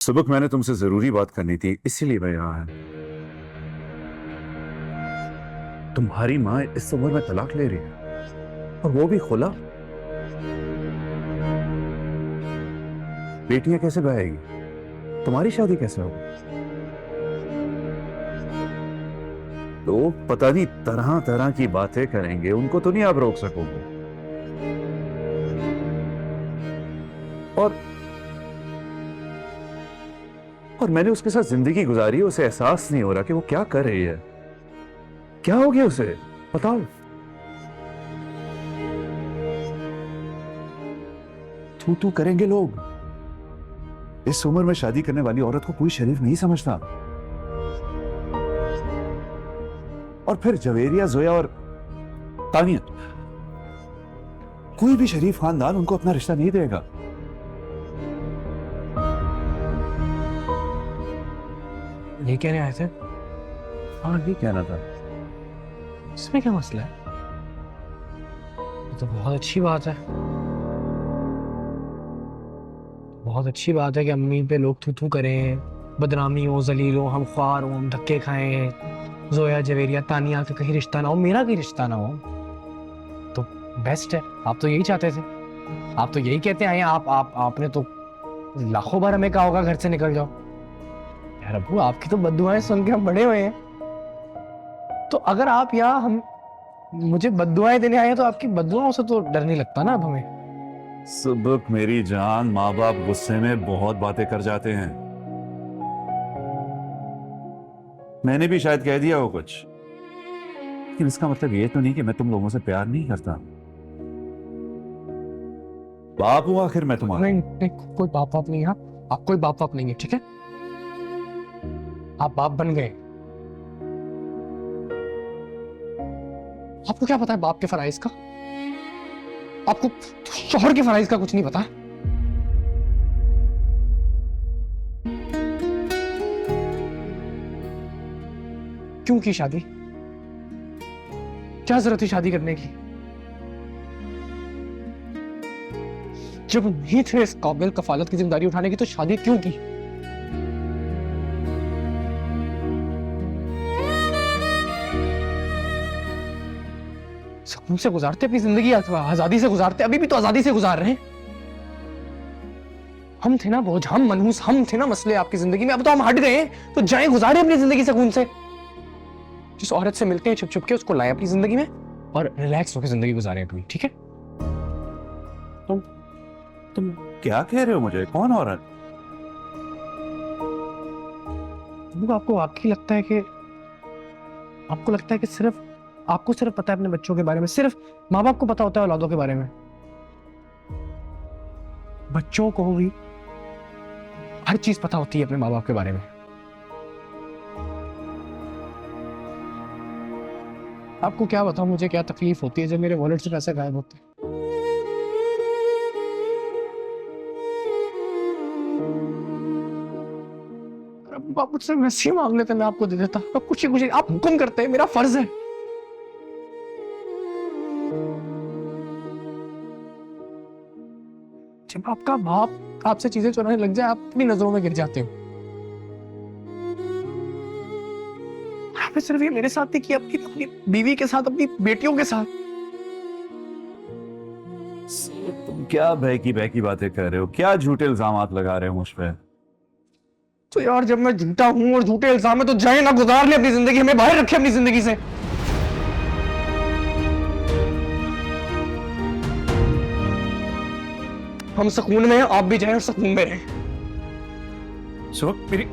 सुबह मैंने तुमसे जरूरी बात करनी थी, इसीलिए मैं यहाँ है। तुम्हारी माँ इस उम्र में तलाक ले रही है और वो भी खुला। बेटियां कैसे बहाएगी? तुम्हारी शादी कैसे होगी? लोग पता नहीं तरह तरह की बातें करेंगे, उनको तो नहीं आप रोक सकोगे। और मैंने उसके साथ जिंदगी गुजारी, उसे एहसास नहीं हो रहा कि वो क्या कर रही है। क्या हो गया उसे? बताओ। तू तू करेंगे लोग। इस उम्र में शादी करने वाली औरत को कोई शरीफ नहीं समझता। और फिर जवेरिया, जोया और तानिया, कोई भी शरीफ खानदान उनको अपना रिश्ता नहीं देगा। ये कहने आए थे? हाँ, ये कहना था। इसमें क्या मसला है? ये तो बहुत अच्छी बात है। बहुत अच्छी बात है कि अम्मी पे लोग थू थू करें, बदनामी हो, जलील हो, हम ख्वार हो, हम धक्के खाएं, जोया, जवेरिया, तानिया का कहीं रिश्ता ना हो, मेरा कहीं रिश्ता ना हो, तो बेस्ट है। आप तो यही चाहते थे, आप तो यही कहते आए हैं। आपने तो लाखों बार हमें कहा होगा घर से निकल जाओ। यार अब्बू, आपकी तो बद्दुआएं सुन के हम बड़े हुए हैं। तो अगर आप यहाँ हम मुझे बद्दुआएं देने आए हैं, तो आपकी बद्दुआओं से तो डर नहीं लगता ना अब हमें। सुबह मेरी जान, माँ बाप गुस्से में बहुत बातें कर जाते हैं। मैंने भी शायद कह दिया हो कुछ, लेकिन इसका मतलब ये तो नहीं कि मैं तुम लोगों से प्यार नहीं करता। बाप हूं आखिर मैं तुम्हारा। नहीं नहीं, कोई बाप बाप नहीं है। आप कोई बाप बाप नहीं है, ठीक है? आप बाप बन गए। आपको क्या पता है बाप के फराइज का? आपको शौहर के फराइज का कुछ नहीं पता। क्यों की शादी? क्या जरूरत थी शादी करने की? जब नहीं थे इस काबिल कफालत की जिम्मेदारी उठाने की, तो शादी क्यों की? सुकून से गुजारते अपनी जिंदगी, आजादी से गुजारते, अभी भी तो आजादी से गुजार रहे हैं। हम थे ना बोझ, हम मनहूस, हम थे ना मसले आपकी जिंदगी में। अब तो हम हट गए हैं, तो जाएं गुजारे अपनी जिंदगी सुकून से। जिस औरत से मिलते हैं छुप छुप के, उसको लाएं अपनी जिंदगी में और रिलैक्स होकर जिंदगी गुजारें अपनी, ठीक है? तुम क्या कह रहे हो मुझे? कौन औरत? आपको वाकई लगता है कि आपको लगता है कि सिर्फ आपको सिर्फ पता है अपने बच्चों के बारे में, सिर्फ माँ बाप को पता होता है औलादों के बारे में? बच्चों को भी हर चीज पता होती है अपने माँ बाप के बारे में। आपको क्या बताऊं मुझे क्या तकलीफ होती है जब मेरे वॉलेट से पैसे गायब होते हैं। आप मुझसे वैसे ही मांग लेते, मैं आपको दे देता। अब कुछ आप हुक्म करते हैं, मेरा फर्ज है। जब आपका बाप आपसे चीजें चुराने लग जाए, आप अपनी नजरों में गिर जाते हो। आपने सिर्फ ये मेरे साथ नहीं किया, अपनी बीवी के साथ, अपनी बेटियों के साथ। तुम क्या बहकी बातें कर रहे हो? क्या झूठे इल्जामात लगा रहे हो मुझ पे? तो यार, जब मैं झूठा हूं और झूठे इल्जाम है, तो जाए ना, गुजार ले अपनी जिंदगी, हमें बाहर रखे अपनी जिंदगी से। हम सुकून में हैं, आप भी जाएं और सुकून में रहें। सुबह मेरी